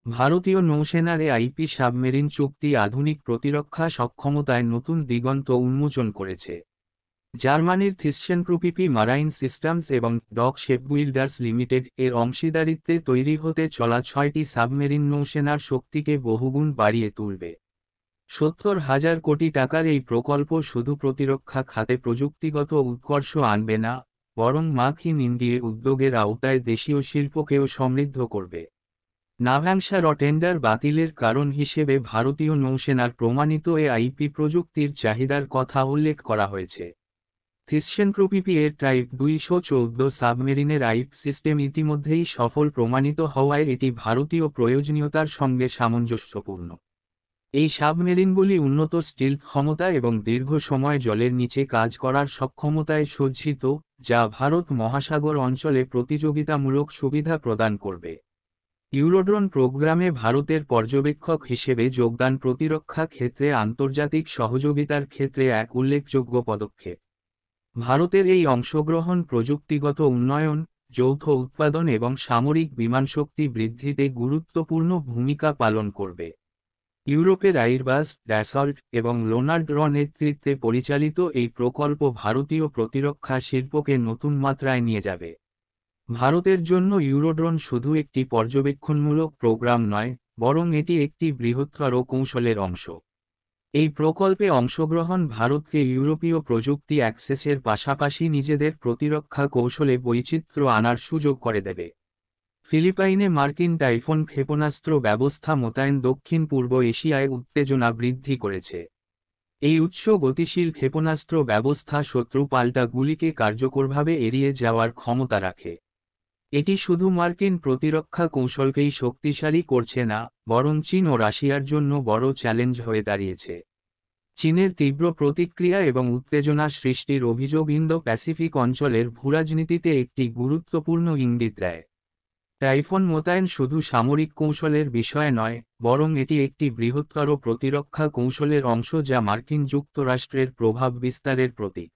ভারতীয় নৌসেনার IP submarine চুক্তি আধুনিক প্রতিরক্ষা সক্ষমতায় নতুন দিগন্ত উন্মোচন করেছে। জার্মানির থিসচেনপ্রুপিপি মারাইন সিস্টেমস এবং ডক শেপবিল্ডার্স লিমিটেড এর অংশীদারিত্বে তৈরি হতে চলা 6টি সাবমেরিন নৌসেনার শক্তিকে বহুগুণ বাড়িয়ে তুলবে। ৭০,০০০ কোটি টাকার এই প্রকল্প শুধু প্রতিরক্ষা খাতে প্রযুক্তিগত উৎকর্ষ আনবে না, বরং মেক ইন ইন্ডিয়া উদ্যোগের আওতায় দেশীয় শিল্পকেও সমৃদ্ধ করবে। নাভাংসা টেন্ডার বাতিলের কারণ হিসেবে ভারতীয় নৌসেনার প্রমাণিত আইপি প্রযুক্তির চাহিদার কথা উল্লেখ করা হয়েছে। থিসচেনপ্রুপিপি এর টাইপ ২১৪ সাবমেরিনের আইপ সিস্টেম ইতিমধ্যেই সফল প্রমাণিত হওয়ায় এটি ভারতীয় প্রয়োজনীয়তার সঙ্গে সামঞ্জস্যপূর্ণ। এই সাবমেরিনগুলি উন্নত স্টিলথ ক্ষমতা এবং দীর্ঘ সময় জলের নিচে কাজ করার সক্ষমতায় সজ্জিত, যা ভারত মহাসাগর অঞ্চলে প্রতিযোগিতামূলক সুবিধা প্রদান করবে। ইউরোড্রোন প্রোগ্রামে ভারতের পর্যবেক্ষক হিসেবে যোগদান প্রতিরক্ষা ক্ষেত্রে আন্তর্জাতিক সহযোগিতার ক্ষেত্রে এক উল্লেখযোগ্য পদক্ষেপ। ভারতের এই অংশগ্রহণ প্রযুক্তিগত উন্নয়ন, যৌথ উৎপাদন এবং সামরিক বিমানশক্তি বৃদ্ধিতে গুরুত্বপূর্ণ ভূমিকা পালন করবে। ইউরোপের আইরবাস, ড্যাসল্ট এবং লোনার্ড নেতৃত্বে পরিচালিত এই প্রকল্প ভারতীয় প্রতিরক্ষা শিল্পকে নতুন মাত্রায় নিয়ে যাবে। ভারতের জন্য ইউরোড্রোন শুধু একটি পর্যবেক্ষণমূলক প্রোগ্রাম নয়, বরং এটি একটি বৃহত্তর কৌশলের অংশ। এই প্রকল্পে অংশগ্রহণ ভারতকে ইউরোপীয় প্রযুক্তি অ্যাক্সেসের পাশাপাশি নিজেদের প্রতিরক্ষা কৌশলে বৈচিত্র্য আনার সুযোগ করে দেবে। ফিলিপাইনে মার্কিন টাইফুন ক্ষেপণাস্ত্র ব্যবস্থা মোতায়েন দক্ষিণ পূর্ব এশিয়ায় উত্তেজনা বৃদ্ধি করেছে। এই উচ্চ গতিশীল ক্ষেপণাস্ত্র ব্যবস্থা শত্রু পাল্টা গুলিকে কার্যকরভাবে এড়িয়ে যাওয়ার ক্ষমতা রাখে। এটি শুধু মার্কিন প্রতিরক্ষা কৌশলকেই শক্তিশালী করছে না, বরং চীন ও রাশিয়ার জন্য বড় চ্যালেঞ্জ হয়ে দাঁড়িয়েছে। চীনের তীব্র প্রতিক্রিয়া এবং উত্তেজনা সৃষ্টির অভিযোগ ইন্দো প্যাসিফিক অঞ্চলের ভূরাজনীতিতে একটি গুরুত্বপূর্ণ ইঙ্গিত দেয়। টাইফুন মোতায়েন শুধু সামরিক কৌশলের বিষয় নয়, বরং এটি একটি বৃহত্তর প্রতিরক্ষা কৌশলের অংশ যা মার্কিন যুক্তরাষ্ট্রের প্রভাব বিস্তারের প্রতীক।